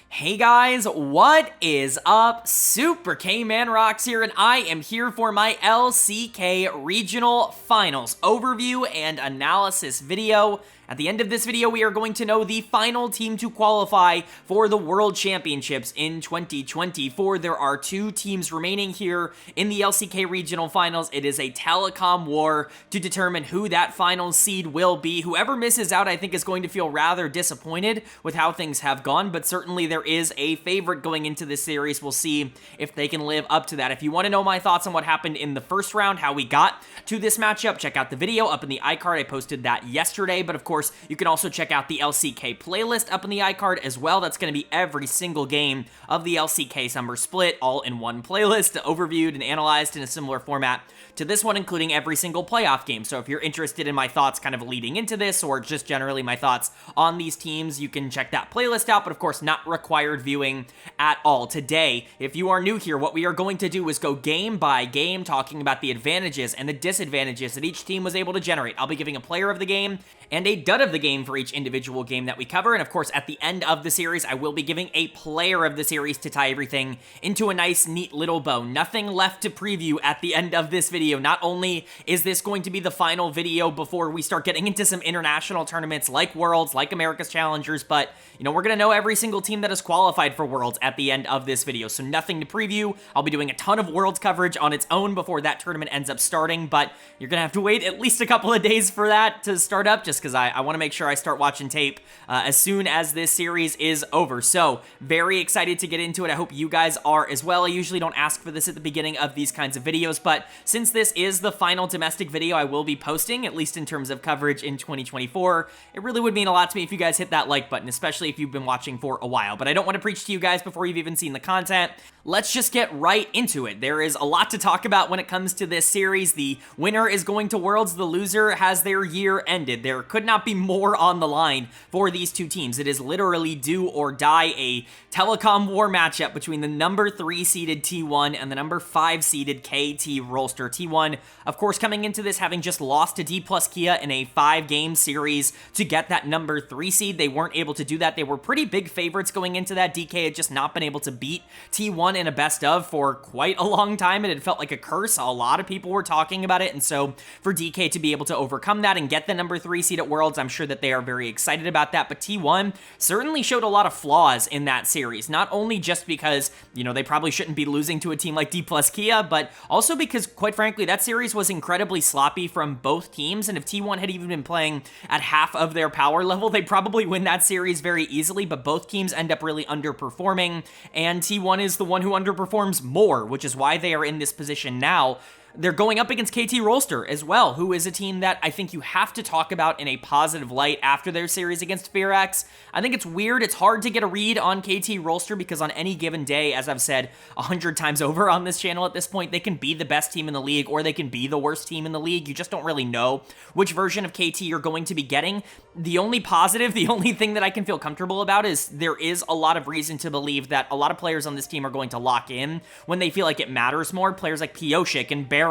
Hey guys, what is up? Super K-Man Rocks here, and I am here for my LCK Regional Finals overview and analysis video. At the end of this video, we are going to know the final team to qualify for the World Championships in 2024. There are two teams remaining here in the LCK Regional Finals. It is a telecom war to determine who that final seed will be. Whoever misses out, I think, is going to feel rather disappointed with how things have gone, but certainly there is a favorite going into this series. We'll see if they can live up to that. If you want to know my thoughts on what happened in the first round, how we got to this matchup, check out the video up in the iCard. I posted that yesterday, but of course, you can also check out the LCK playlist up in the iCard as well. That's going to be every single game of the LCK Summer Split, all in one playlist, overviewed and analyzed in a similar format to this one, including every single playoff game. So if you're interested in my thoughts kind of leading into this, or just generally my thoughts on these teams, you can check that playlist out, but of course not required viewing at all. Today, if you are new here, what we are going to do is go game by game, talking about the advantages and the disadvantages that each team was able to generate. I'll be giving a player of the game and a dud of the game for each individual game that we cover, and of course at the end of the series I will be giving a player of the series to tie everything into a nice neat little bow. Nothing left to preview at the end of this video. Not only is this going to be the final video before we start getting into some international tournaments like Worlds, like America's Challengers, but you know, we're gonna know every single team that has qualified for Worlds at the end of this video, so nothing to preview. I'll be doing a ton of Worlds coverage on its own before that tournament ends up starting, but you're gonna have to wait at least a couple of days for that to start up, just because I want to make sure I start watching tape as soon as this series is over. So very excited to get into it. I hope you guys are as well. I usually don't ask for this at the beginning of these kinds of videos, but since this is the final domestic video I will be posting, at least in terms of coverage in 2024, it really would mean a lot to me if you guys hit that like button, especially if you've been watching for a while. But I don't want to preach to you guys before you've even seen the content. Let's just get right into it. There is a lot to talk about when it comes to this series. The winner is going to Worlds. The loser has their year ended. There could not be more on the line for these two teams. It is literally do or die, a telecom war matchup between the number 3 seeded T1 and the number 5 seeded KT Rolster. T1, of course, coming into this having just lost to D+ Kia in a 5-game series to get that number 3 seed. They weren't able to do that. They were pretty big favorites going into that. DK had just not been able to beat T1 in a best of for quite a long time. It had felt like a curse. A lot of people were talking about it, and so for DK to be able to overcome that and get the number 3 seed at Worlds, I'm sure that they are very excited about that. But T1 certainly showed a lot of flaws in that series, not only just because, you know, they probably shouldn't be losing to a team like D+ Kia, but also because, quite frankly, that series was incredibly sloppy from both teams, and if T1 had even been playing at half of their power level, they'd probably win that series very easily, but both teams end up really underperforming, and T1 is the one who underperforms more, which is why they are in this position now. They're going up against KT Rolster as well, who is a team that I think you have to talk about in a positive light after their series against Fearax. I think it's weird. It's hard to get a read on KT Rolster because on any given day, as I've said 100 times over on this channel at this point, they can be the best team in the league or they can be the worst team in the league. You just don't really know which version of KT you're going to be getting. The only positive, the only thing that I can feel comfortable about is there is a lot of reason to believe that a lot of players on this team are going to lock in when they feel like it matters more. Players like Pioshik and Barrel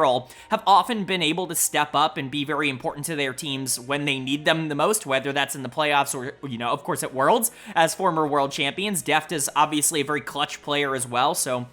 have often been able to step up and be very important to their teams when they need them the most, whether that's in the playoffs or, you know, of course at Worlds as former world champions. Deft is obviously a very clutch player as well, so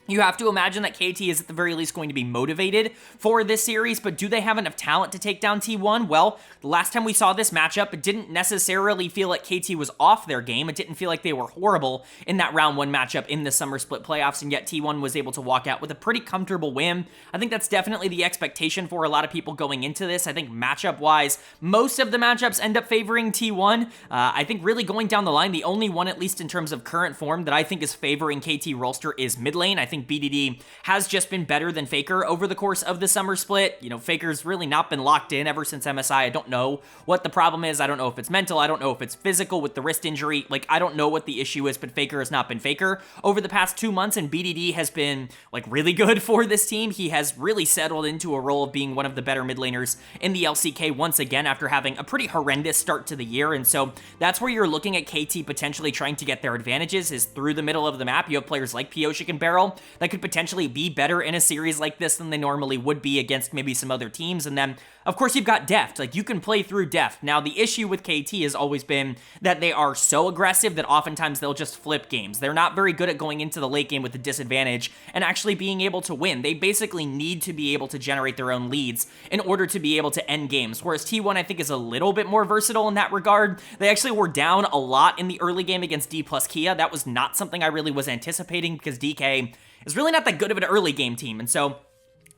you have to imagine that KT is at the very least going to be motivated for this series, but do they have enough talent to take down T1? Well, the last time we saw this matchup, it didn't necessarily feel like KT was off their game. It didn't feel like they were horrible in that round 1 matchup in the Summer Split playoffs, and yet T1 was able to walk out with a pretty comfortable win. I think that's definitely the expectation for a lot of people going into this. I think matchup-wise, most of the matchups end up favoring T1. I think really going down the line, the only one, at least in terms of current form, that I think is favoring KT Rolster is mid lane. I think BDD has just been better than Faker over the course of the Summer Split. You know, Faker's really not been locked in ever since MSI. I don't know what the problem is. I don't know if it's mental. I don't know if it's physical with the wrist injury. Like, I don't know what the issue is, but Faker has not been Faker over the past 2 months, and BDD has been, like, really good for this team. He has really settled into a role of being one of the better mid laners in the LCK once again after having a pretty horrendous start to the year, and so that's where you're looking at KT potentially trying to get their advantages is through the middle of the map. You have players like Pioshik and Barrel that could potentially be better in a series like this than they normally would be against maybe some other teams. And then, of course, you've got Deft. Like, you can play through Deft. Now, the issue with KT has always been that they are so aggressive that oftentimes they'll just flip games. They're not very good at going into the late game with a disadvantage and actually being able to win. They basically need to be able to generate their own leads in order to be able to end games, whereas T1, I think, is a little bit more versatile in that regard. They actually were down a lot in the early game against D plus Kia. That was not something I really was anticipating because DK is really not that good of an early game team, and so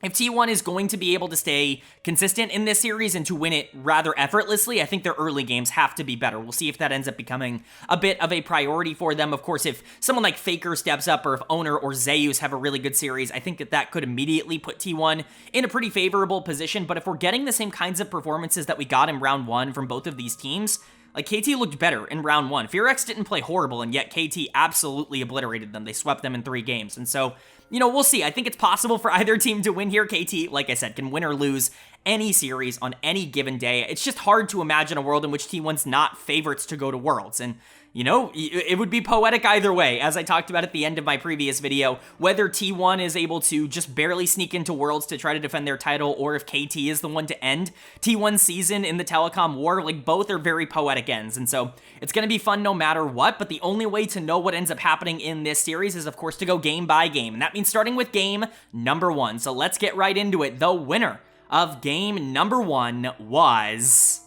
if T1 is going to be able to stay consistent in this series and to win it rather effortlessly, I think their early games have to be better. We'll see if that ends up becoming a bit of a priority for them. Of course, if someone like Faker steps up or if Owner or Zeus have a really good series, I think that could immediately put T1 in a pretty favorable position. But if we're getting the same kinds of performances that we got in round one from both of these teams, like, KT looked better in round one. Fearx didn't play horrible, and yet KT absolutely obliterated them. They swept them in 3 games. And so, we'll see. I think it's possible for either team to win here. KT, like I said, can win or lose any series on any given day. It's just hard to imagine a world in which T1's not favorites to go to Worlds. And it would be poetic either way, as I talked about at the end of my previous video, whether T1 is able to just barely sneak into Worlds to try to defend their title, or if KT is the one to end T1's season in the Telecom War. Like, both are very poetic ends, and so it's going to be fun no matter what, but the only way to know what ends up happening in this series is, of course, to go game by game, and that means starting with game number 1. So let's get right into it. The winner of game number 1 was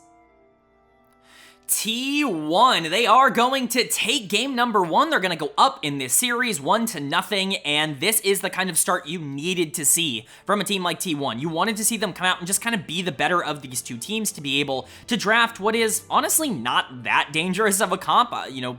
T1. They are going to take game number 1. They're going to go up in this series 1-0, and this is the kind of start you needed to see from a team like T1. You wanted to see them come out and just kind of be the better of these two teams to be able to draft what is honestly not that dangerous of a comp.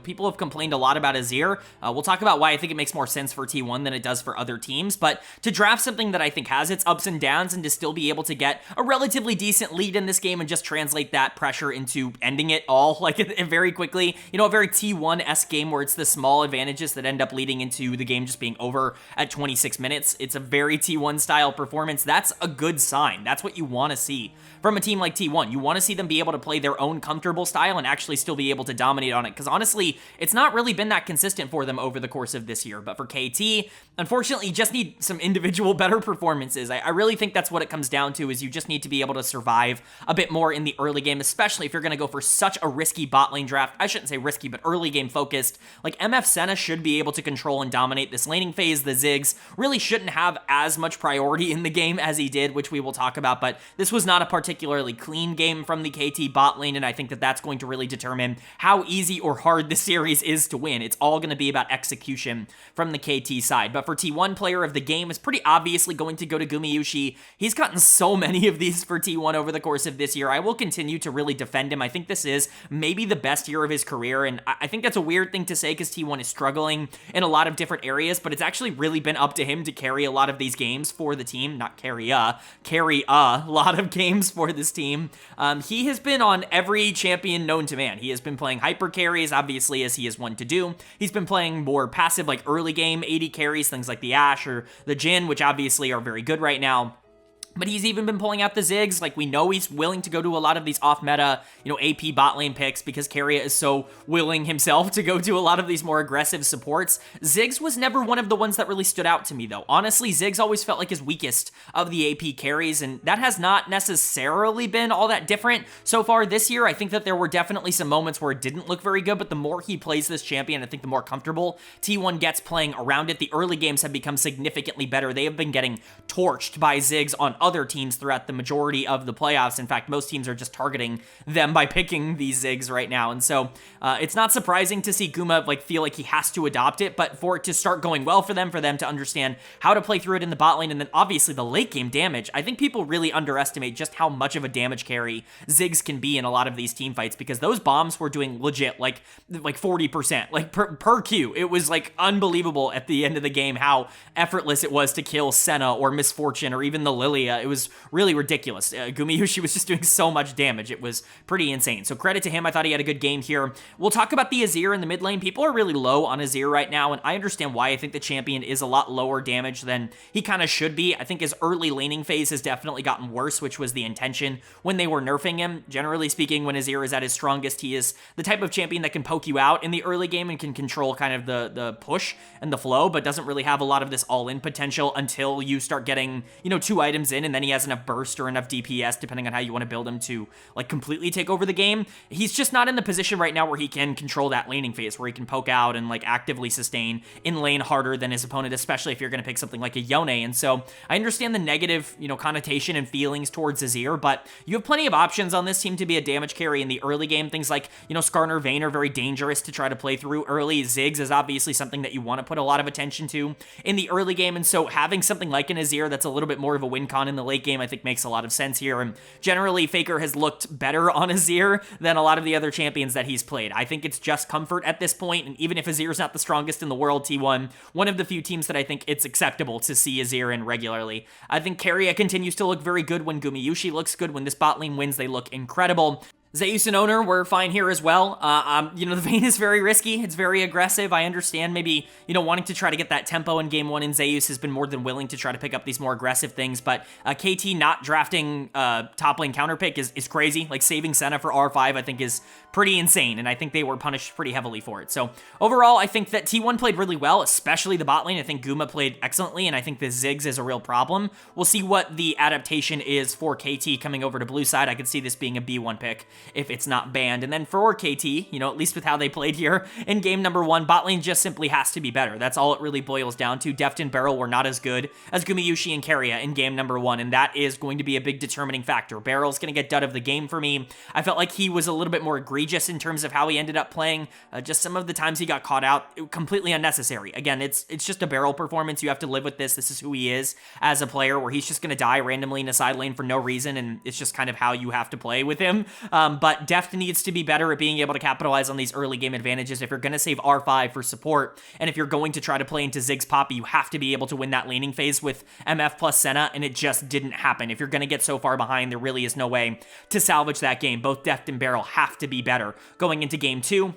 People have complained a lot about Azir. We'll talk about why I think it makes more sense for T1 than it does for other teams, but to draft something that I think has its ups and downs and to still be able to get a relatively decent lead in this game and just translate that pressure into ending it all like very quickly, a very T1-esque game where it's the small advantages that end up leading into the game just being over at 26 minutes. It's a very T1 style performance. That's a good sign. That's what you want to see from a team like T1. You want to see them be able to play their own comfortable style and actually still be able to dominate on it, because honestly, it's not really been that consistent for them over the course of this year. But for KT, unfortunately, you just need some individual better performances. I really think that's what it comes down to, is you just need to be able to survive a bit more in the early game, especially if you're going to go for such a risky bot lane draft. I shouldn't say risky, but early game focused. Like, MF Senna should be able to control and dominate this laning phase. The Ziggs really shouldn't have as much priority in the game as he did, which we will talk about, but this was not a particularly clean game from the KT bot lane, and I think that that's going to really determine how easy or hard the series is to win. It's all going to be about execution from the KT side. But for T1, player of the game is pretty obviously going to go to Gumayusi. He's gotten so many of these for T1 over the course of this year. I will continue to really defend him. I think this is maybe the best year of his career, and I think that's a weird thing to say because T1 is struggling in a lot of different areas, but it's actually really been up to him to carry a lot of these games for the team. Not carry a lot of games for this team. He has been on every champion known to man. He has been playing hyper carries, obviously, as he is one to do. He's been playing more passive, like early game AD carries, things like the Ashe or the Jhin, which obviously are very good right now. But he's even been pulling out the Ziggs. Like, we know he's willing to go to a lot of these off-meta, AP bot lane picks because Keria is so willing himself to go to a lot of these more aggressive supports. Ziggs was never one of the ones that really stood out to me, though. Honestly, Ziggs always felt like his weakest of the AP carries, and that has not necessarily been all that different so far this year. I think that there were definitely some moments where it didn't look very good, but the more he plays this champion, I think the more comfortable T1 gets playing around it. The early games have become significantly better. They have been getting torched by Ziggs on other teams throughout the majority of the playoffs. In fact, most teams are just targeting them by picking these Ziggs right now. And so it's not surprising to see Guma feel like he has to adopt it, but for it to start going well for them to understand how to play through it in the bot lane, and then obviously the late game damage. I think people really underestimate just how much of a damage carry Ziggs can be in a lot of these team fights, because those bombs were doing legit like 40%, per Q. It was unbelievable at the end of the game how effortless it was to kill Senna or Misfortune or even the Lilia it was really ridiculous. Gumayusi was just doing so much damage. It was pretty insane. So credit to him. I thought he had a good game here. We'll talk about the Azir in the mid lane. People are really low on Azir right now, and I understand why. I think the champion is a lot lower damage than he kind of should be. I think his early laning phase has definitely gotten worse, which was the intention when they were nerfing him. Generally speaking, when Azir is at his strongest, he is the type of champion that can poke you out in the early game and can control kind of the push and the flow, but doesn't really have a lot of this all-in potential until you start getting, 2 items in, and then he has enough burst or enough DPS, depending on how you want to build him, to like completely take over the game. He's just not in the position right now where he can control that laning phase, where he can poke out and like actively sustain in lane harder than his opponent, especially if you're going to pick something like a Yone. And so I understand the negative, connotation and feelings towards Azir, but you have plenty of options on this team to be a damage carry in the early game. Things like, Skarner Vayne are very dangerous to try to play through early. Ziggs is obviously something that you want to put a lot of attention to in the early game, and so having something like an Azir that's a little bit more of a win con in the late game, I think makes a lot of sense here. And generally, Faker has looked better on Azir than a lot of the other champions that he's played. I think it's just comfort at this point, and even if Azir's not the strongest in the world, T1, one of the few teams that I think it's acceptable to see Azir in regularly. I think Keria continues to look very good when Gumayusi looks good. When this bot lane wins, they look incredible. Zeus and Owner were fine here as well. The Vayne is very risky. It's very aggressive. I understand maybe, wanting to try to get that tempo in game 1, and Zeus has been more than willing to try to pick up these more aggressive things, but KT not drafting top lane counter pick is crazy. Like, saving Senna for R5, I think, is pretty insane, and I think they were punished pretty heavily for it. So overall, I think that T1 played really well, especially the bot lane. I think Guma played excellently, and I think the Ziggs is a real problem. We'll see what the adaptation is for KT coming over to blue side. I could see this being a B1 pick if it's not banned. And then for KT, at least with how they played here in game number 1, bot lane just simply has to be better. That's all it really boils down to. Deft and Beryl were not as good as Gumayusi and Keria in game number 1, and that is going to be a big determining factor. Beryl's going to get dud of the game for me. I felt like he was a little bit more egregious in terms of how he ended up playing. Just some of the times he got caught out, completely unnecessary. Again, it's just a Beryl performance. You have to live with this. This is who he is as a player, where he's just going to die randomly in a side lane for no reason, and it's just kind of how you have to play with him. But Deft needs to be better at being able to capitalize on these early game advantages if you're going to save R5 for support, and if you're going to try to play into Ziggs Poppy, you have to be able to win that laning phase with MF plus Senna, and it just didn't happen. If you're going to get so far behind, there really is no way to salvage that game. Both Deft and Beryl have to be better going into game 2.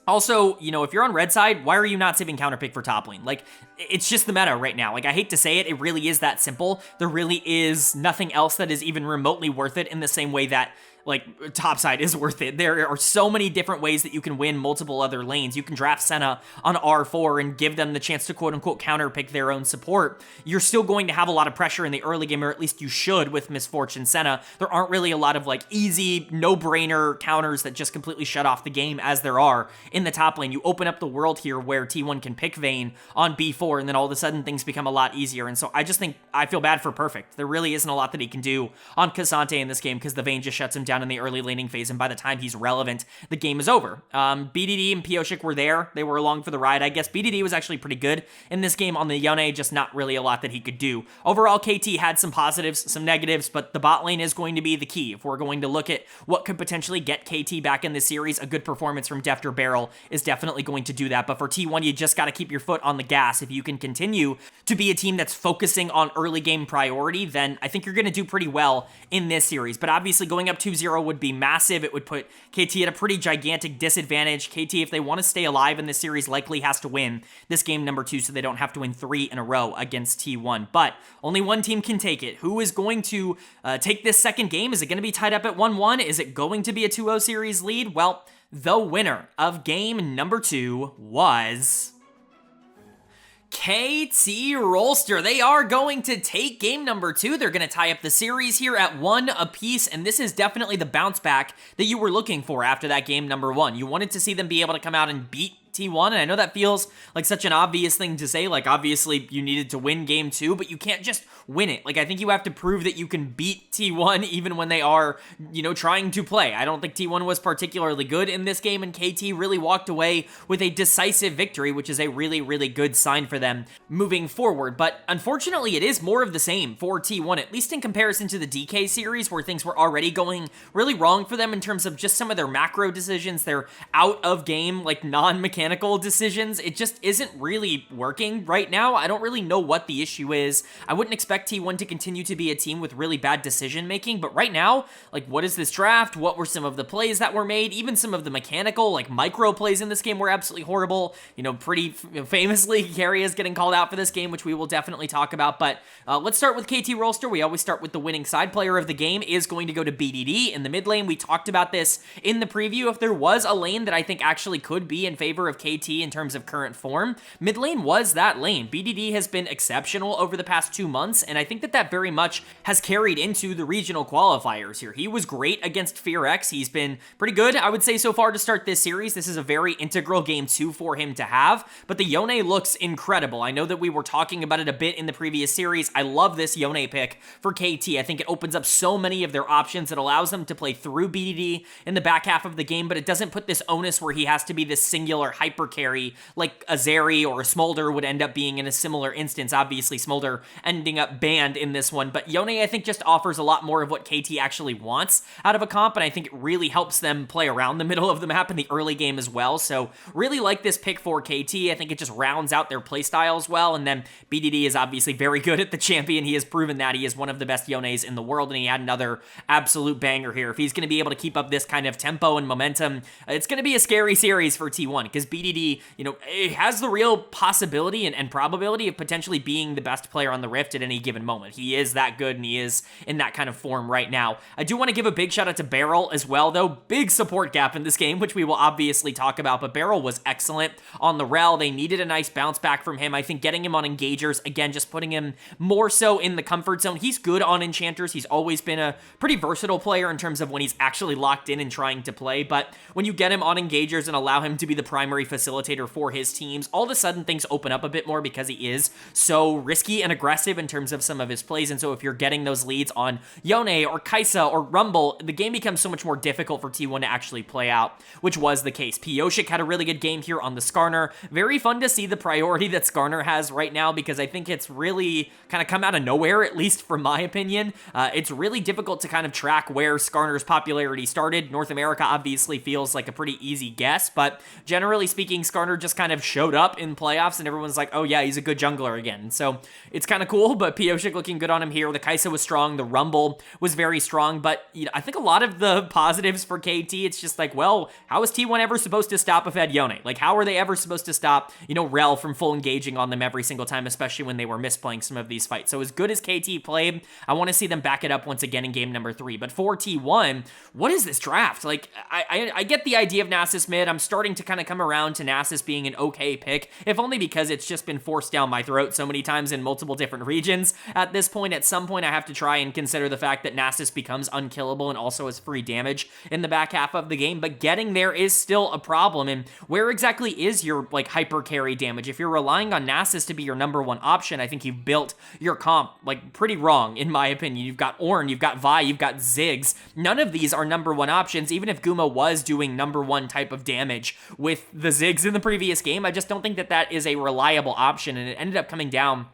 Also, if you're on red side, why are you not saving counterpick for top lane? Like, it's just the meta right now. Like, I hate to say it, it really is that simple. There really is nothing else that is even remotely worth it in the same way that, like, topside is worth it. There are so many different ways that you can win multiple other lanes. You can draft Senna on R4 and give them the chance to quote-unquote counterpick their own support. You're still going to have a lot of pressure in the early game, or at least you should with Misfortune Senna. There aren't really a lot of, like, easy, no-brainer counters that just completely shut off the game as there are in the top lane. You open up the world here where T1 can pick Vayne on B4, and then all of a sudden things become a lot easier. And so I just think I feel bad for Perfect. There really isn't a lot that he can do on Cassante in this game because the Vayne just shuts him down in the early laning phase, and by the time he's relevant, the game is over. BDD and Pioshik were there. They were along for the ride. I guess BDD was actually pretty good in this game on the Yone, just not really a lot that he could do. Overall, KT had some positives, some negatives, but the bot lane is going to be the key. If we're going to look at what could potentially get KT back in this series, a good performance from Deft or Beryl is definitely going to do that. But for T1, you just got to keep your foot on the gas. If you can continue to be a team that's focusing on early game priority, then I think you're going to do pretty well in this series. But obviously, going up 2-0 would be massive. It would put KT at a pretty gigantic disadvantage. KT, if they want to stay alive in this series, likely has to win this game number 2 so they don't have to win 3 in a row against T1. But only one team can take it. Who is going to take this second game? Is it going to be tied up at 1-1? Is it going to be a 2-0 series lead? Well, the winner of game number 2 was KT Rolster. They are going to take game number 2. They're going to tie up the series here at 1 apiece, and this is definitely the bounce back that you were looking for after that game number 1. You wanted to see them be able to come out and beat T1, and I know that feels like such an obvious thing to say, like obviously you needed to win game 2, but you can't just win it. Like, I think you have to prove that you can beat T1 even when they are, trying to play. I don't think T1 was particularly good in this game, and KT really walked away with a decisive victory, which is a really, really good sign for them moving forward. But unfortunately, it is more of the same for T1, at least in comparison to the DK series, where things were already going really wrong for them in terms of just some of their macro decisions, their out of game, like non-mechanical mechanical decisions. It just isn't really working right now. I don't really know what the issue is. I wouldn't expect T1 to continue to be a team with really bad decision making, but right now, like, what is this draft? What were some of the plays that were made? Even some of the mechanical, like, micro plays in this game were absolutely horrible. You know, pretty famously, Carry is getting called out for this game, which we will definitely talk about, but let's start with KT Rolster. We always start with the winning side. Player of the game is going to go to BDD in the mid lane. We talked about this in the preview. If there was a lane that I think actually could be in favor of KT in terms of current form, mid lane was that lane. BDD has been exceptional over the past 2 months, and I think that that very much has carried into the regional qualifiers here. He was great against FearX. He's been pretty good, I would say, so far to start this series. This is a very integral game 2 for him to have, but the Yone looks incredible. I know that we were talking about it a bit in the previous series. I love this Yone pick for KT. I think it opens up so many of their options. It allows them to play through BDD in the back half of the game, but it doesn't put this onus where he has to be this singular hyper carry like a Zeri or a Smolder would end up being in a similar instance. Obviously, Smolder ending up banned in this one, but Yone, I think, just offers a lot more of what KT actually wants out of a comp, and I think it really helps them play around the middle of the map in the early game as well. So really like this pick for KT. I think it just rounds out their playstyle as well, and then BDD is obviously very good at the champion. He has proven that. He is one of the best Yones in the world, and he had another absolute banger here. If he's going to be able to keep up this kind of tempo and momentum, it's going to be a scary series for T1, because BDD, you know, it has the real possibility and probability of potentially being the best player on the Rift at any given moment. He is that good, and he is in that kind of form right now. I do want to give a big shout out to Beryl as well, though. Big support gap in this game, which we will obviously talk about, but Beryl was excellent on the rel. They needed a nice bounce back from him. I think getting him on engagers, again, just putting him more so in the comfort zone. He's good on enchanters. He's always been a pretty versatile player in terms of when he's actually locked in and trying to play, but when you get him on engagers and allow him to be the primary facilitator for his teams, all of a sudden things open up a bit more because he is so risky and aggressive in terms of some of his plays. And so if you're getting those leads on Yone or Kaisa or Rumble, the game becomes so much more difficult for T1 to actually play out, which was the case. Pioshik had a really good game here on the Skarner. Very fun to see the priority that Skarner has right now, because I think it's really kind of come out of nowhere, at least from my opinion. It's really difficult to kind of track where Skarner's popularity started. North America obviously feels like a pretty easy guess, but generally speaking, Skarner just kind of showed up in playoffs and everyone's like, oh yeah, he's a good jungler again. So it's kind of cool, but Pioshik looking good on him here. The Kaisa was strong, the Rumble was very strong, but you know, I think a lot of the positives for KT, it's just like, well, how is T1 ever supposed to stop a Fed Yone? Like, how are they ever supposed to stop, you know, Rel from full engaging on them every single time, especially when they were misplaying some of these fights? So as good as KT played, I want to see them back it up once again in game number 3. But for T1, what is this draft? Like, I get the idea of Nasus mid. I'm starting to kind of come around to Nasus being an okay pick, if only because it's just been forced down my throat so many times in multiple different regions. At this point, at some point, I have to try and consider the fact that Nasus becomes unkillable and also has free damage in the back half of the game, but getting there is still a problem. And where exactly is your, like, hyper carry damage? If you're relying on Nasus to be your number 1 option, I think you've built your comp, like, pretty wrong, in my opinion. You've got Ornn, you've got Vi, you've got Ziggs. None of these are number 1 options, even if Guma was doing number 1 type of damage with the Ziggs in the previous game. I just don't think that that is a reliable option, and it ended up coming down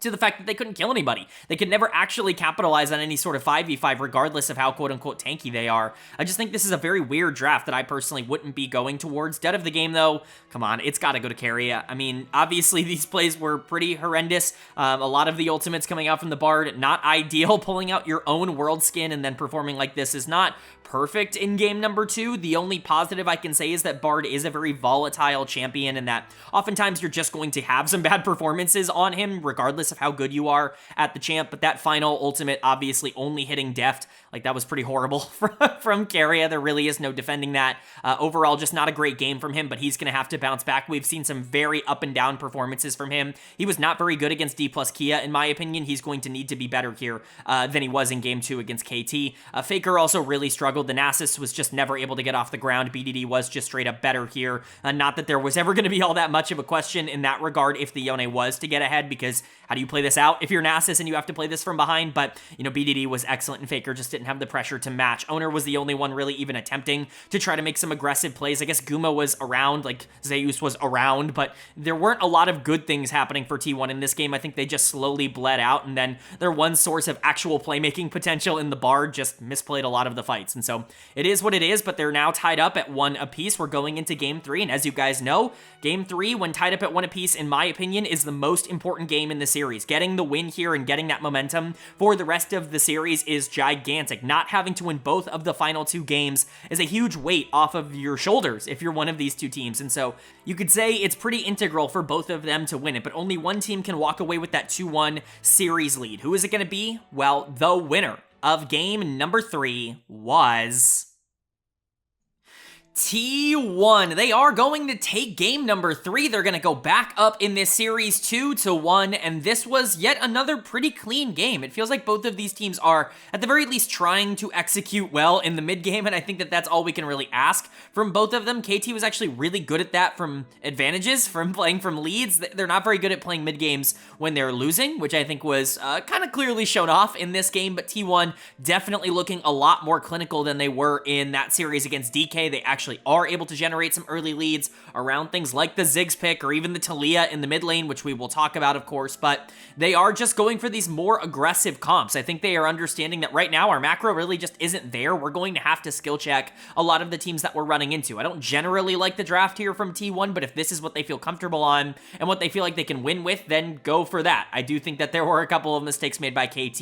to the fact that they couldn't kill anybody. They could never actually capitalize on any sort of 5v5, regardless of how quote-unquote tanky they are. I just think this is a very weird draft that I personally wouldn't be going towards. Dead of the game, though, come on, it's got to go to carry. I mean, obviously, these plays were pretty horrendous. A lot of the ultimates coming out from the Bard, not ideal. Pulling out your own world skin and then performing like this is not perfect in game number 2. The only positive I can say is that Bard is a very volatile champion, and that oftentimes you're just going to have some bad performances on him, regardless of how good you are at the champ. But that final ultimate, obviously only hitting Deft, like, that was pretty horrible from Keria. There really is no defending that. Overall, just not a great game from him, but he's going to have to bounce back. We've seen some very up and down performances from him. He was not very good against D plus Kia, in my opinion. He's going to need to be better here than he was in game 2 against KT. Faker also really struggled. The Nasus was just never able to get off the ground. BDD was just straight up better here. Not that there was ever going to be all that much of a question in that regard if the Yone was to get ahead, because how do do you play this out if you're Nasus and you have to play this from behind? But, you know, BDD was excellent and Faker just didn't have the pressure to match. Owner was the only one really even attempting to try to make some aggressive plays. I guess Guma was around, like Zeus was around, but there weren't a lot of good things happening for T1 in this game. I think they just slowly bled out, and then their one source of actual playmaking potential in the Bard just misplayed a lot of the fights. And so it is what it is, but they're now tied up at 1 apiece. We're going into game 3, and as you guys know, game 3, when tied up at 1 apiece, in my opinion, is the most important game in the series. Getting the win here and getting that momentum for the rest of the series is gigantic. Not having to win both of the final 2 games is a huge weight off of your shoulders if you're one of these 2 teams. And so you could say it's pretty integral for both of them to win it, but only one team can walk away with that 2-1 series lead. Who is it going to be? Well, the winner of game number 3 was T1. They are going to take game number 3. They're going to go back up in this series 2-1, and this was yet another pretty clean game. It feels like both of these teams are, at the very least, trying to execute well in the mid game, and I think that that's all we can really ask from both of them. KT was actually really good at that from advantages, from playing from leads. They're not very good at playing mid games when they're losing, which I think was kind of clearly shown off in this game, but T1 definitely looking a lot more clinical than they were in that series against DK. They actually are able to generate some early leads around things like the Ziggs pick or even the Talia in the mid lane, which we will talk about, of course, but they are just going for these more aggressive comps. I think they are understanding that right now our macro really just isn't there. We're going to have to skill check a lot of the teams that we're running into. I don't generally like the draft here from T1, but if this is what they feel comfortable on and what they feel like they can win with, then go for that. I do think that there were a couple of mistakes made by KT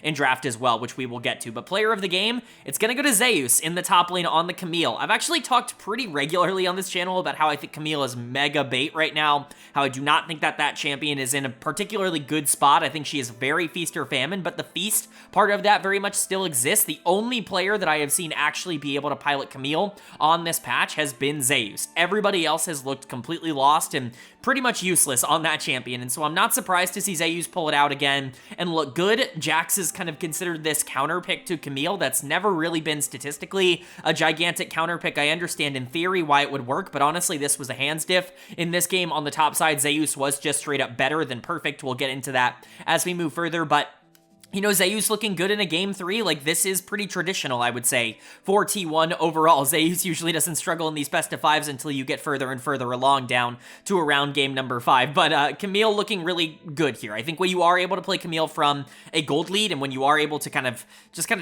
in draft as well, which we will get to, but player of the game, it's going to go to Zeus in the top lane on the Camille. I've actually talked pretty regularly on this channel about how I think Camille is mega bait right now, how I do not think that that champion is in a particularly good spot. I think she is very feast or famine, but the feast part of that very much still exists. The only player that I have seen actually be able to pilot Camille on this patch has been Zeus. Everybody else has looked completely lost and pretty much useless on that champion, and so I'm not surprised to see Zeus pull it out again and look good. Jax is kind of considered this counter pick to Camille that's never really been statistically a gigantic counter pick. I understand in theory why it would work, but honestly, this was a hands diff. In this game on the top side, Zeus was just straight up better than perfect. We'll get into that as we move further, but you know, Zeus looking good in a game 3, like this is pretty traditional, I would say, for T1 overall. Zeus usually doesn't struggle in these best of 5s until you get further and further along down to around game number 5. But Camille looking really good here. I think when you are able to play Camille from a gold lead and when you are able to kind of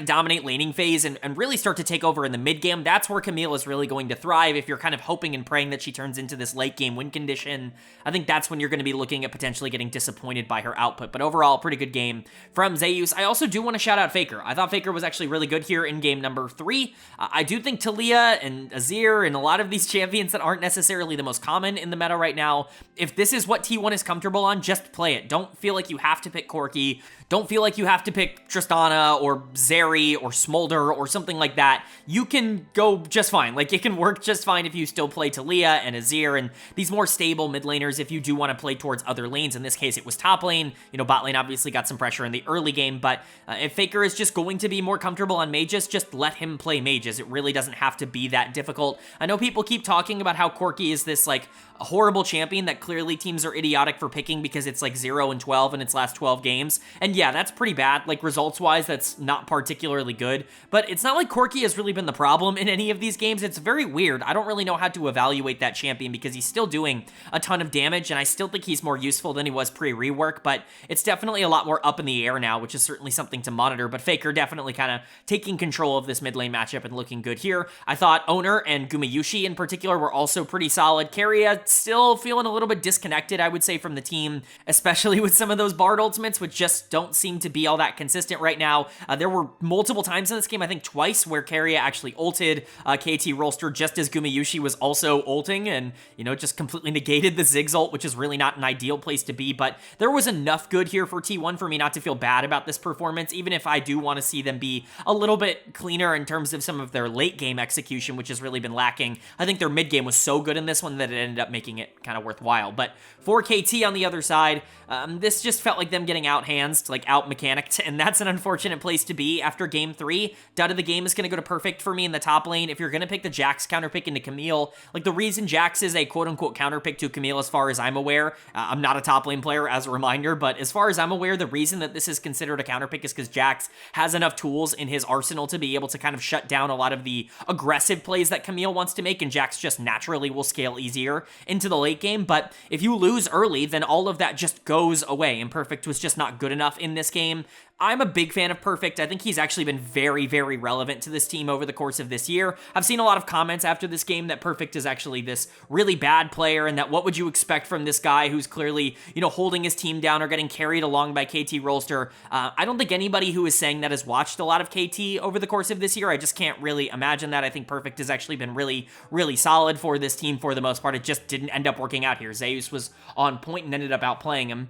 dominate laning phase and really start to take over in the mid game, that's where Camille is really going to thrive. If you're kind of hoping and praying that she turns into this late game win condition, I think that's when you're going to be looking at potentially getting disappointed by her output. But overall, pretty good game from Zeus. I also do want to shout out Faker. I thought Faker was actually really good here in game number 3. I do think Talia and Azir and a lot of these champions that aren't necessarily the most common in the meta right now, if this is what T1 is comfortable on, just play it. Don't feel like you have to pick Corki. Don't feel like you have to pick Tristana or Zeri or Smolder or something like that. You can go just fine. Like, it can work just fine if you still play Talia and Azir and these more stable mid laners if you do want to play towards other lanes. In this case, it was top lane. You know, bot lane obviously got some pressure in the early game, but if Faker is just going to be more comfortable on mages, just let him play mages. It really doesn't have to be that difficult. I know people keep talking about how Corki is this, like, a horrible champion that clearly teams are idiotic for picking because it's like 0-12 in its last 12 games. And yeah, that's pretty bad. Like, results-wise, that's not particularly good. But it's not like Corki has really been the problem in any of these games. It's very weird. I don't really know how to evaluate that champion because he's still doing a ton of damage, and I still think he's more useful than he was pre-rework, but it's definitely a lot more up in the air now, which is certainly something to monitor. But Faker definitely kind of taking control of this mid lane matchup and looking good here. I thought Owner and Gumayushi in particular were also pretty solid. Keria still feeling a little bit disconnected, I would say, from the team, especially with some of those Bard ultimates, which just don't seem to be all that consistent right now. There were multiple times in this game, I think twice, where Keria actually ulted KT Rolster just as Gumayushi was also ulting and, you know, just completely negated the Ziggs ult, which is really not an ideal place to be, but there was enough good here for T1 for me not to feel bad about this performance, even if I do want to see them be a little bit cleaner in terms of some of their late game execution, which has really been lacking. I think their mid game was so good in this one that it ended up making it kind of worthwhile. But for KT on the other side, this just felt like them getting out-handsed, like out-mechanicked, and that's an unfortunate place to be after game 3. Dud of the game is going to go to Perfect for me in the top lane. If you're going to pick the Jax counterpick into Camille, like the reason Jax is a quote-unquote counterpick to Camille as far as I'm aware, I'm not a top lane player as a reminder, but as far as I'm aware, the reason that this is considered a counterpick is because Jax has enough tools in his arsenal to be able to kind of shut down a lot of the aggressive plays that Camille wants to make, and Jax just naturally will scale easier into the late game. But if you lose early, then all of that just goes away, and Perfect was just not good enough in this game. I'm a big fan of Perfect. I think he's actually been very, very relevant to this team over the course of this year. I've seen a lot of comments after this game that Perfect is actually this really bad player, and that what would you expect from this guy who's clearly, holding his team down or getting carried along by KT Rolster. I don't think anybody who is saying that has watched a lot of KT over the course of this year. I just can't really imagine that. I think Perfect has actually been really, really solid for this team for the most part. It just didn't end up working out here. Zeus was on point and ended up outplaying him.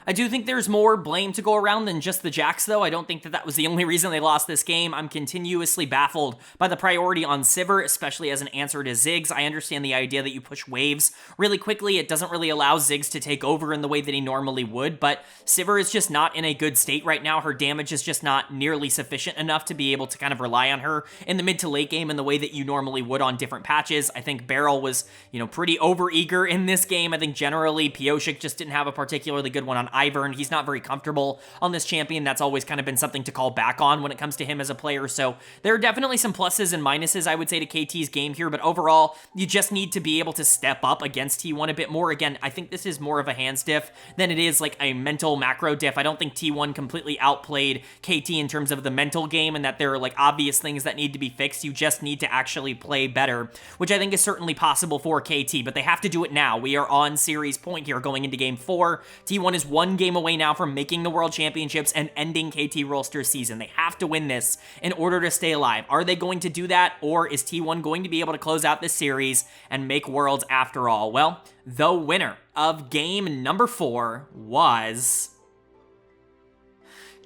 I do think there's more blame to go around than just the Jax, though. I don't think that was the only reason they lost this game. I'm continuously baffled by the priority on Sivir, especially as an answer to Ziggs. I understand the idea that you push waves really quickly. It doesn't really allow Ziggs to take over in the way that he normally would, but Sivir is just not in a good state right now. Her damage is just not nearly sufficient enough to be able to kind of rely on her in the mid to late game in the way that you normally would on different patches. I think Beryl was, pretty overeager in this game. I think generally Pyosik just didn't have a particularly good one on Ivern. He's not very comfortable on this champion. That's always kind of been something to call back on when it comes to him as a player. So there are definitely some pluses and minuses, I would say, to KT's game here. But overall, you just need to be able to step up against T1 a bit more. Again, I think this is more of a hands diff than it is like a mental macro diff. I don't think T1 completely outplayed KT in terms of the mental game, and that there are like obvious things that need to be fixed. You just need to actually play better, which I think is certainly possible for KT, but they have to do it now. We are on series point here going into game 4. T1 is one game away now from making the World Championships and ending KT Rolster's season. They have to win this in order to stay alive. Are they going to do that, or is T1 going to be able to close out this series and make Worlds after all? Well, the winner of game number 4 was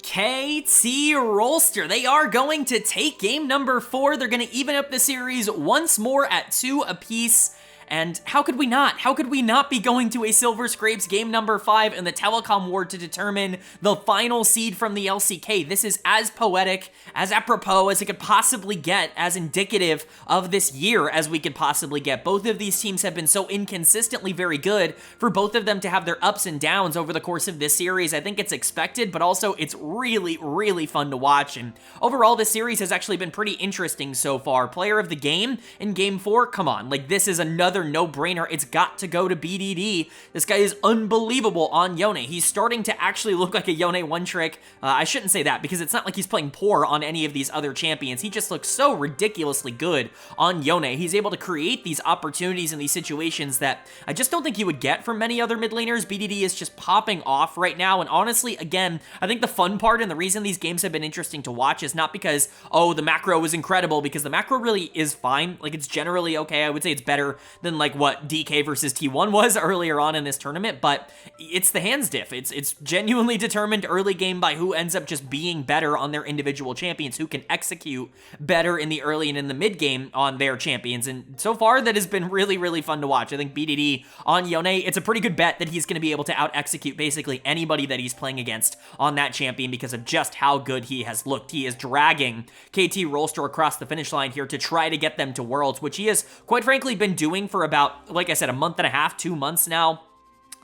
KT Rolster. They are going to take game number 4. They're going to even up the series once more at 2 apiece. And how could we not? How could we not be going to a Silver Scrapes game number 5 in the Telecom War to determine the final seed from the LCK? This is as poetic, as apropos as it could possibly get, as indicative of this year as we could possibly get. Both of these teams have been so inconsistently very good for both of them to have their ups and downs over the course of this series. I think it's expected, but also it's really, really fun to watch. And overall, this series has actually been pretty interesting so far. Player of the game in game 4, come on, like this is another no-brainer. It's got to go to BDD. This guy is unbelievable on Yone. He's starting to actually look like a Yone one-trick. I shouldn't say that because it's not like he's playing poor on any of these other champions. He just looks so ridiculously good on Yone. He's able to create these opportunities in these situations that I just don't think you would get from many other mid laners. BDD is just popping off right now, and honestly, again, I think the fun part and the reason these games have been interesting to watch is not because, oh, the macro is incredible, because the macro really is fine. Like, it's generally okay. I would say it's better than like what DK versus T1 was earlier on in this tournament, but it's the hands diff. It's genuinely determined early game by who ends up just being better on their individual champions, who can execute better in the early and in the mid game on their champions. And so far, that has been really, really fun to watch. I think BDD on Yone, it's a pretty good bet that he's going to be able to out-execute basically anybody that he's playing against on that champion because of just how good he has looked. He is dragging KT Rolster across the finish line here to try to get them to Worlds, which he has, quite frankly, been doing for about, like I said, a month and a half, 2 months now.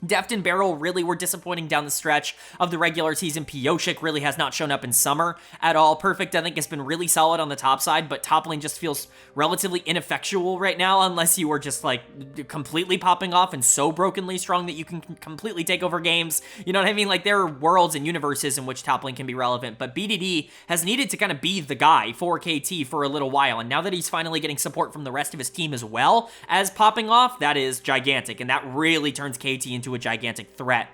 Deft and Beryl really were disappointing down the stretch of the regular season. Pyosik really has not shown up in summer at all. Perfect, I think, has been really solid on the top side, but top lane just feels relatively ineffectual right now unless you are just, like, completely popping off and so brokenly strong that you can completely take over games. You know what I mean? Like, there are worlds and universes in which top lane can be relevant, but BDD has needed to kind of be the guy for KT for a little while, and now that he's finally getting support from the rest of his team as well as popping off, that is gigantic, and that really turns KT into into a gigantic threat.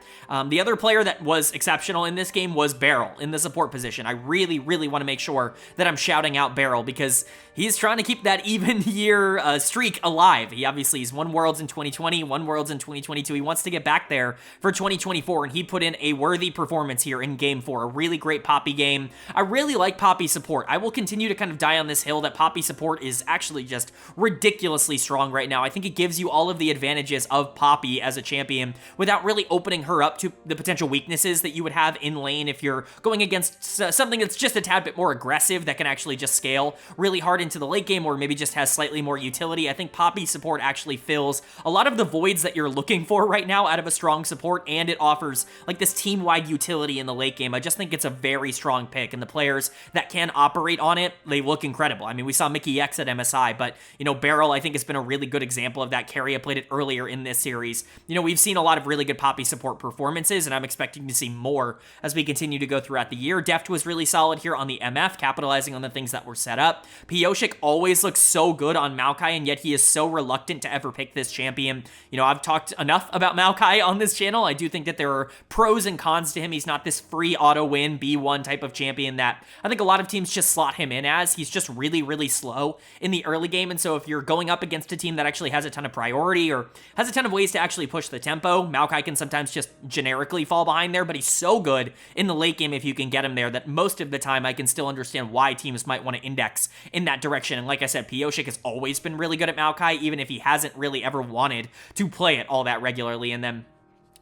The other player that was exceptional in this game was Beryl in the support position. I really, really want to make sure that I'm shouting out Beryl because he's trying to keep that even year streak alive. He obviously has won Worlds in 2020, won Worlds in 2022. He wants to get back there for 2024, and he put in a worthy performance here in Game 4. A really great Poppy game. I really like Poppy support. I will continue to kind of die on this hill that Poppy support is actually just ridiculously strong right now. I think it gives you all of the advantages of Poppy as a champion without really opening her up to the potential weaknesses that you would have in lane if you're going against something that's just a tad bit more aggressive that can actually just scale really hard into the late game or maybe just has slightly more utility. I think Poppy support actually fills a lot of the voids that you're looking for right now out of a strong support, and it offers like this team-wide utility in the late game. I just think it's a very strong pick, and the players that can operate on it, they look incredible. I mean, we saw Mickey X at MSI, but, you know, Beryl, I think, has been a really good example of that. Keria played it earlier in this series. You know, we've seen a lot of really good Poppy support performances, and I'm expecting to see more as we continue to go throughout the year. Deft was really solid here on the MF, capitalizing on the things that were set up. Pioshik always looks so good on Maokai, and yet he is so reluctant to ever pick this champion. You know, I've talked enough about Maokai on this channel. I do think that there are pros and cons to him. He's not this free auto-win B1 type of champion that I think a lot of teams just slot him in as. He's just really, really slow in the early game, and so if you're going up against a team that actually has a ton of priority or has a ton of ways to actually push the tempo, Maokai can sometimes just generically fall behind there, but he's so good in the late game if you can get him there that most of the time I can still understand why teams might want to index in that direction. And like I said, Pioshik has always been really good at Maokai, even if he hasn't really ever wanted to play it all that regularly. And then,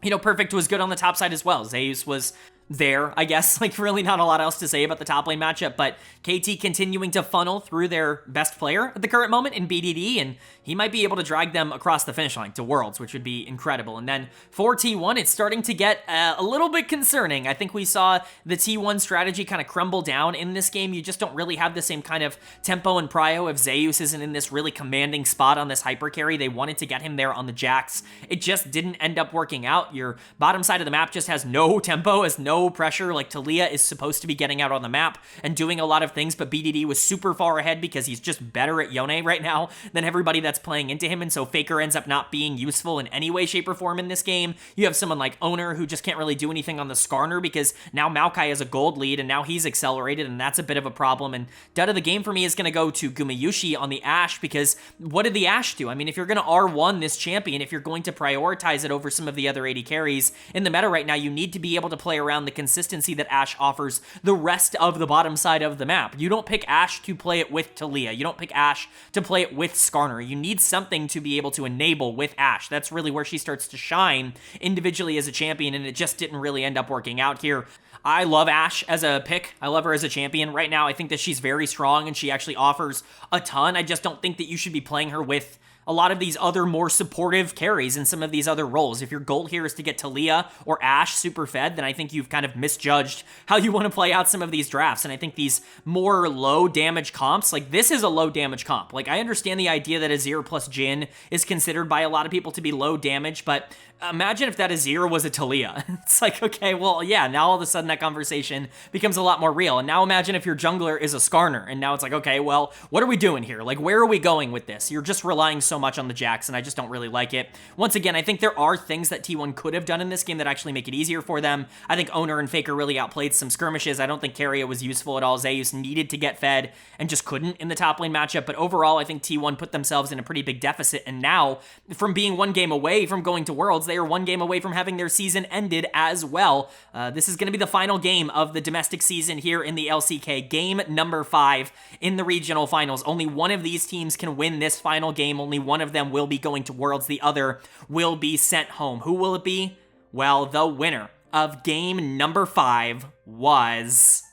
you know, Perfect was good on the top side as well. Zeus was there, I guess. Like, really not a lot else to say about the top lane matchup, but KT continuing to funnel through their best player at the current moment in BDD, and he might be able to drag them across the finish line to Worlds, which would be incredible. And then for T1, it's starting to get a little bit concerning. I think we saw the T1 strategy kind of crumble down in this game. You just don't really have the same kind of tempo and prio if Zeus isn't in this really commanding spot on this hyper carry. They wanted to get him there on the Jax. It just didn't end up working out. Your bottom side of the map just has no tempo, has no pressure. Like, Talia is supposed to be getting out on the map and doing a lot of things, but BDD was super far ahead because he's just better at Yone right now than everybody that's playing into him, and so Faker ends up not being useful in any way, shape, or form in this game. You have someone like Owner who just can't really do anything on the Skarner because now Maokai has a gold lead, and now he's accelerated, and that's a bit of a problem. And dud of the game for me is going to go to Gumayushi on the Ashe, because what did the Ashe do? I mean, if you're going to R1 this champion, if you're going to prioritize it over some of the other AD carries in the meta right now, you need to be able to play around the consistency that Ashe offers the rest of the bottom side of the map. You don't pick Ashe to play it with Talia. You don't pick Ashe to play it with Skarner. You need something to be able to enable with Ashe. That's really where she starts to shine individually as a champion, and it just didn't really end up working out here. I love Ashe as a pick. I love her as a champion right now. I think that she's very strong, and she actually offers a ton. I just don't think that you should be playing her with a lot of these other more supportive carries in some of these other roles. If your goal here is to get Talia or Ashe super fed, then I think you've kind of misjudged how you want to play out some of these drafts. And I think these more low damage comps, like this is a low damage comp. Like, I understand the idea that Azir plus Jhin is considered by a lot of people to be low damage, but imagine if that Azir was a Talia. It's like, okay, well, yeah, now all of a sudden that conversation becomes a lot more real. And now imagine if your jungler is a Skarner, and now it's like, okay, well, what are we doing here? Like, where are we going with this? You're just relying so much on the Jax, and I just don't really like it. Once again, I think there are things that T1 could have done in this game that actually make it easier for them. I think Owner and Faker really outplayed some skirmishes. I don't think Keria was useful at all. Zeus needed to get fed and just couldn't in the top lane matchup, but overall, I think T1 put themselves in a pretty big deficit, and now, from being one game away from going to Worlds, they are one game away from having their season ended as well. This is going to be the final game of the domestic season here in the LCK. Game number 5 in the regional finals. Only one of these teams can win this final game. Only one of them will be going to Worlds. The other will be sent home. Who will it be? Well, the winner of game number 5 was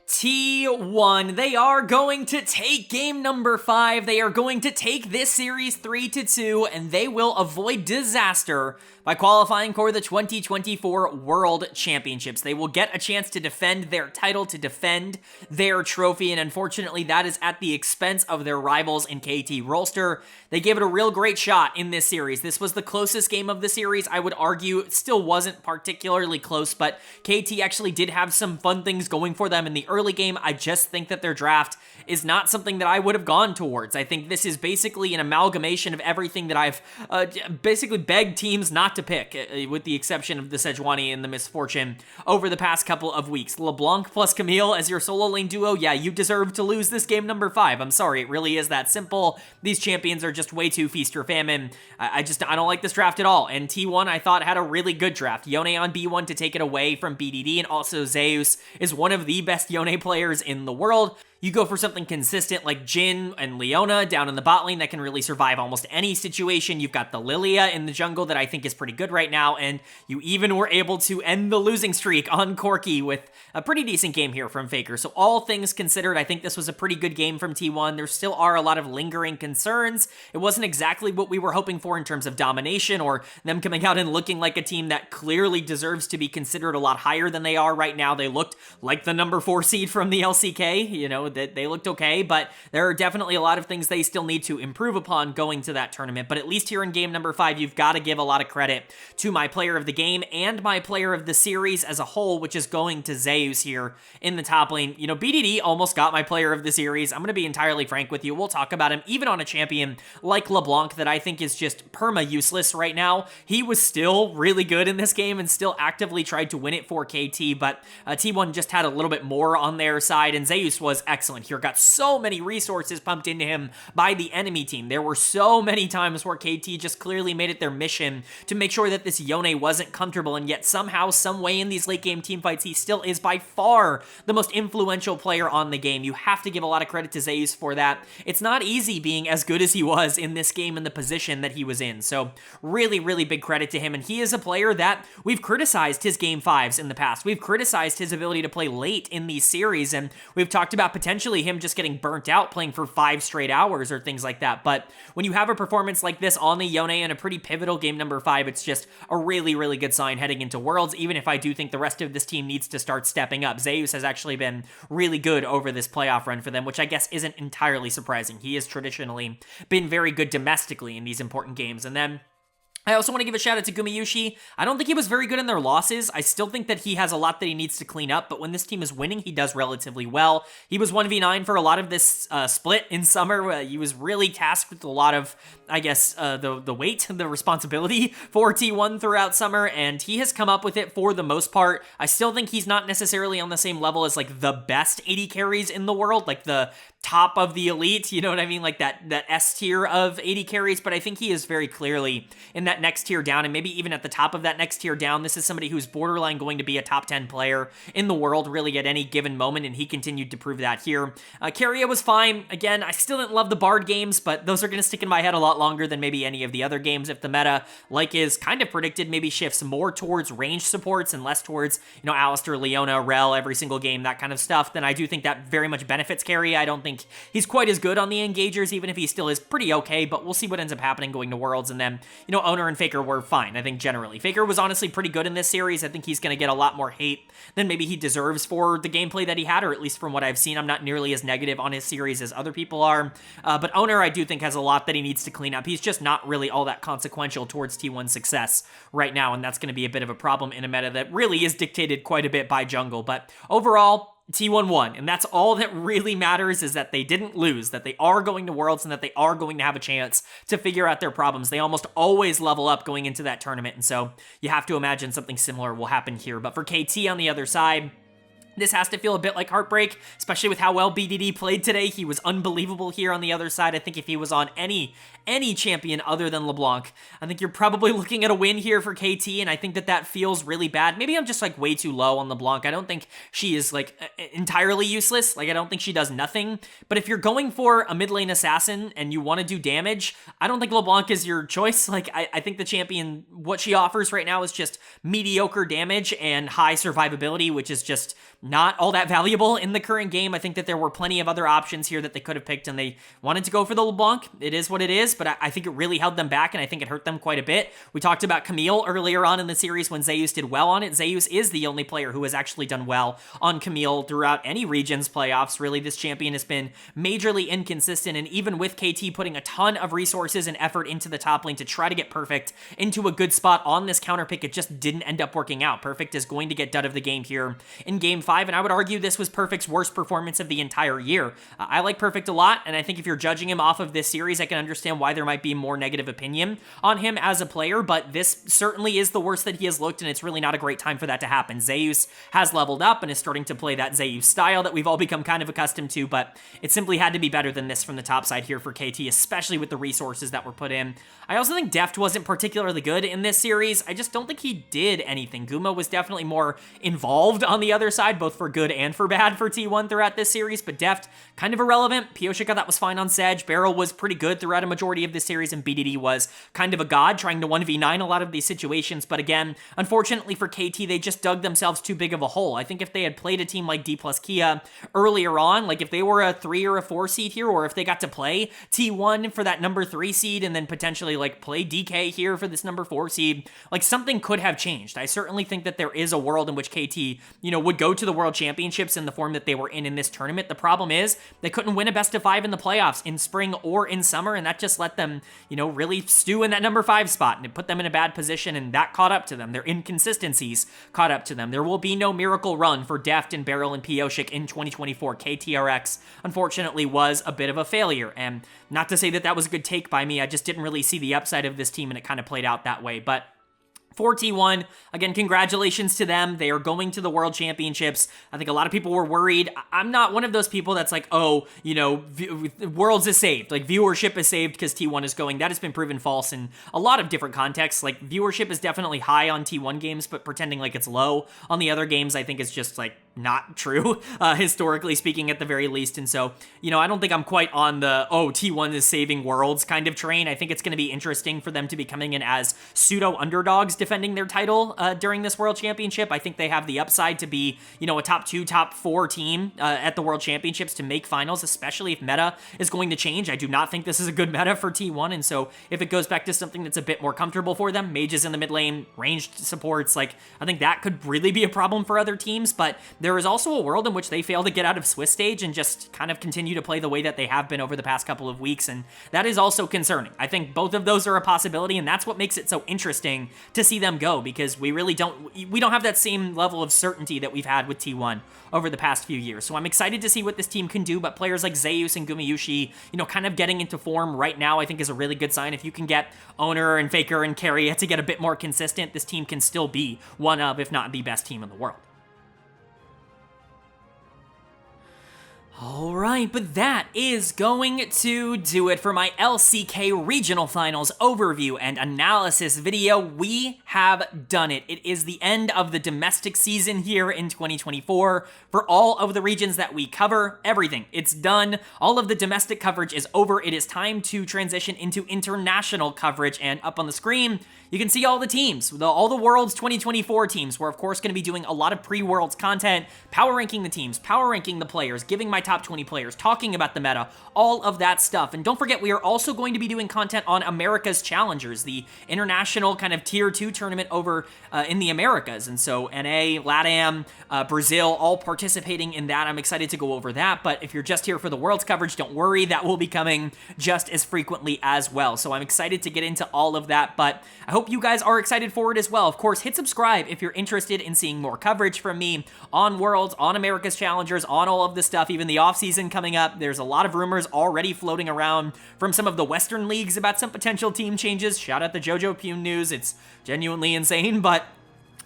T1. They are going to take game number 5. They are going to take this series 3-2, and they will avoid disaster by qualifying for the 2024 World Championships. They will get a chance to defend their title, to defend their trophy, and unfortunately that is at the expense of their rivals in KT Rolster. They gave it a real great shot in this series. This was the closest game of the series. I would argue it still wasn't particularly close, but KT actually did have some fun things going for them in the early game. I just think that their draft is not something that I would have gone towards. I think this is basically an amalgamation of everything that I've basically begged teams not to pick, with the exception of the Sejuani and the Misfortune over the past couple of weeks. LeBlanc plus Camille as your solo lane duo, yeah, you deserve to lose this game number 5. I'm sorry, it really is that simple. These champions are just way too feast or famine. I don't like this draft at all. And T1, I thought, had a really good draft. Yone on B1 to take it away from BDD, and also Zeus is one of the best Yone players in the world. You go for something consistent like Jhin and Leona down in the bot lane that can really survive almost any situation. You've got the Lilia in the jungle that I think is pretty good right now, and you even were able to end the losing streak on Corki with a pretty decent game here from Faker. So all things considered, I think this was a pretty good game from T1. There still are a lot of lingering concerns. It wasn't exactly what we were hoping for in terms of domination or them coming out and looking like a team that clearly deserves to be considered a lot higher than they are right now. They looked like the number 4 seed from the LCK, you know, that they looked okay, but there are definitely a lot of things they still need to improve upon going to that tournament. But at least here in game number 5, you've got to give a lot of credit to my player of the game and my player of the series as a whole, which is going to Zeus here in the top lane. You know, BDD almost got my player of the series. I'm going to be entirely frank with you. We'll talk about him even on a champion like LeBlanc that I think is just perma useless right now. He was still really good in this game and still actively tried to win it for KT, but T1 just had a little bit more on their side, and Zeus was excellent here. Got so many resources pumped into him by the enemy team. There were so many times where KT just clearly made it their mission to make sure that this Yone wasn't comfortable, and yet somehow, some way in these late game team fights, he still is by far the most influential player on the game. You have to give a lot of credit to Zeus for that. It's not easy being as good as he was in this game in the position that he was in, so really, really big credit to him, and he is a player that we've criticized his game 5s in the past. We've criticized his ability to play late in these series, and we've talked about potentially him just getting burnt out playing for 5 straight hours or things like that. But when you have a performance like this on the Yone in a pretty pivotal game number 5, it's just a really, really good sign heading into Worlds, even if I do think the rest of this team needs to start stepping up. Zeus has actually been really good over this playoff run for them, which I guess isn't entirely surprising. He has traditionally been very good domestically in these important games. And then I also want to give a shout out to Gumayushi. I don't think he was very good in their losses. I still think that he has a lot that he needs to clean up, but when this team is winning, he does relatively well. He was 1v9 for a lot of this split in summer. He was really tasked with a lot of, I guess, the weight, the responsibility for T1 throughout summer, and he has come up with it for the most part. I still think he's not necessarily on the same level as like the best AD carries in the world, like the top of the elite, you know what I mean? Like that S tier of AD carries, but I think he is very clearly in that next tier down, and maybe even at the top of that next tier down. This is somebody who's borderline going to be a top 10 player in the world really at any given moment, and he continued to prove that here. Keria was fine. Again, I still didn't love the Bard games, but those are going to stick in my head a lot longer than maybe any of the other games if the meta, like is kind of predicted, maybe shifts more towards range supports and less towards, you know, Alistar, Leona, Rel every single game, that kind of stuff. Then I do think that very much benefits Keria. I don't think he's quite as good on the engagers, even if he still is pretty okay, but we'll see what ends up happening going to Worlds. And then, you know, Owner and Faker were fine, I think, generally. Faker was honestly pretty good in this series. I think he's going to get a lot more hate than maybe he deserves for the gameplay that he had, or at least from what I've seen. I'm not nearly as negative on his series as other people are, but Owner, I do think, has a lot that he needs to clean up. He's just not really all that consequential towards T1's success right now, and that's going to be a bit of a problem in a meta that really is dictated quite a bit by jungle. But overall, T1 won, and that's all that really matters, is that they didn't lose, that they are going to Worlds, and that they are going to have a chance to figure out their problems. They almost always level up going into that tournament, and so you have to imagine something similar will happen here. But for KT on the other side, this has to feel a bit like heartbreak, especially with how well BDD played today. He was unbelievable here on the other side. I think if he was on any champion other than LeBlanc, I think you're probably looking at a win here for KT, and I think that feels really bad. Maybe I'm just like way too low on LeBlanc. I don't think she is like entirely useless. Like, I don't think she does nothing. But if you're going for a mid lane assassin and you want to do damage, I don't think LeBlanc is your choice. Like, I think the champion, what she offers right now is just mediocre damage and high survivability, which is just not all that valuable in the current game. I think that there were plenty of other options here that they could have picked, and they wanted to go for the LeBlanc. It is what it is, but I think it really held them back, and I think it hurt them quite a bit. We talked about Camille earlier on in the series when Zeus did well on it. Zeus is the only player who has actually done well on Camille throughout any region's playoffs. Really, this champion has been majorly inconsistent, and even with KT putting a ton of resources and effort into the top lane to try to get Perfect into a good spot on this counter pick, it just didn't end up working out. Perfect is going to get dud of the game here in game 1.5, and I would argue this was Perfect's worst performance of the entire year. I like Perfect a lot, and I think if you're judging him off of this series, I can understand why there might be more negative opinion on him as a player, but this certainly is the worst that he has looked, and it's really not a great time for that to happen. Zeus has leveled up and is starting to play that Zeus style that we've all become kind of accustomed to, but it simply had to be better than this from the top side here for KT, especially with the resources that were put in. I also think Deft wasn't particularly good in this series. I just don't think he did anything. Guma was definitely more involved on the other side, both for good and for bad for T1 throughout this series, but Deft, kind of irrelevant. Pioshika, that was fine on Sedge. Beryl was pretty good throughout a majority of this series, and BDD was kind of a god, trying to 1v9 a lot of these situations, but again, unfortunately for KT, they just dug themselves too big of a hole. I think if they had played a team like D plus Kia earlier on, like if they were a 3 or a 4 seed here, or if they got to play T1 for that number 3 seed, and then potentially like play DK here for this number 4 seed, like something could have changed. I certainly think that there is a world in which KT, would go to the World Championships in the form that they were in this tournament. The problem is they couldn't win a best of 5 in the playoffs in spring or in summer, and that just let them, really stew in that number 5 spot, and it put them in a bad position, and that caught up to them. Their inconsistencies caught up to them. There will be no miracle run for Deft and Beryl and Pioshik in 2024. KTRX, unfortunately, was a bit of a failure, and not to say that that was a good take by me, I just didn't really see the upside of this team, and it kind of played out that way, but for T1, again, congratulations to them. They are going to the World Championships. I think a lot of people were worried. I'm not one of those people that's like, oh, Worlds is saved. Like, viewership is saved because T1 is going. That has been proven false in a lot of different contexts. Like, viewership is definitely high on T1 games, but pretending like it's low on the other games, I think is just, like, not true, historically speaking, at the very least. And so, I don't think I'm quite on the, T1 is saving Worlds kind of train. I think it's going to be interesting for them to be coming in as pseudo underdogs defending their title during this World Championship. I think they have the upside to be, a top 2, top 4 team at the World Championships to make finals, especially if meta is going to change. I do not think this is a good meta for T1, and so if it goes back to something that's a bit more comfortable for them, mages in the mid lane, ranged supports, like, I think that could really be a problem for other teams, but there is also a world in which they fail to get out of Swiss stage and just kind of continue to play the way that they have been over the past couple of weeks, and that is also concerning. I think both of those are a possibility, and that's what makes it so interesting to see them go, because we don't have that same level of certainty that we've had with T1 over the past few years. So I'm excited to see what this team can do, but players like Zeus and Gumayushi, kind of getting into form right now, I think is a really good sign. If you can get Owner and Faker and Carrier to get a bit more consistent, this team can still be one of, if not the best team in the world. Alright, but that is going to do it for my LCK Regional Finals overview and analysis video. We have done it. It is the end of the domestic season here in 2024 for all of the regions that we cover. Everything. It's done. All of the domestic coverage is over. It is time to transition into international coverage, and up on the screen, you can see all the teams, all the Worlds 2024 teams. We're, of course, going to be doing a lot of pre-Worlds content, power ranking the teams, power ranking the players, giving my top 20 players, talking about the meta, all of that stuff. And don't forget, we are also going to be doing content on America's Challengers, the international kind of Tier 2 tournament over in the Americas. And so NA, LATAM, Brazil, all participating in that. I'm excited to go over that. But if you're just here for the Worlds coverage, don't worry, that will be coming just as frequently as well. So I'm excited to get into all of that, but I hope you guys are excited for it as well. Of course, hit subscribe if you're interested in seeing more coverage from me on Worlds, on America's Challengers, on all of this stuff, even the offseason coming up. There's a lot of rumors already floating around from some of the Western leagues about some potential team changes. Shout out the JoJo Pune news. It's genuinely insane, but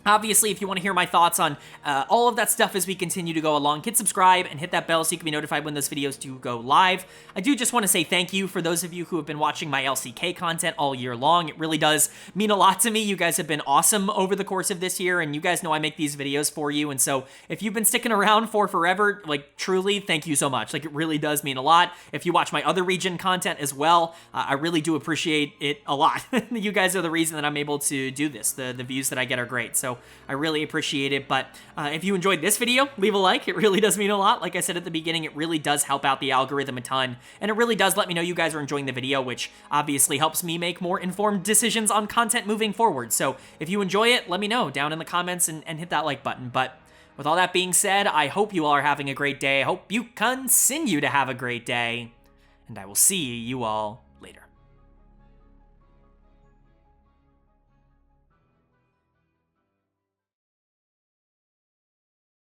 obviously, if you want to hear my thoughts on all of that stuff as we continue to go along, hit subscribe and hit that bell so you can be notified when those videos do go live. I do just want to say thank you for those of you who have been watching my LCK content all year long. It really does mean a lot to me. You guys have been awesome over the course of this year, and you guys know I make these videos for you, and so if you've been sticking around for forever, like, truly, thank you so much. Like, it really does mean a lot. If you watch my other region content as well, I really do appreciate it a lot. You guys are the reason that I'm able to do this. The views that I get are great, so I really appreciate it. But if you enjoyed this video, leave a like. It really does mean a lot. Like I said at the beginning, it really does help out the algorithm a ton, and it really does let me know you guys are enjoying the video, which obviously helps me make more informed decisions on content moving forward. So if you enjoy it, let me know down in the comments and hit that like button. But with all that being said, I hope you all are having a great day. I hope you continue to have a great day, and I will see you all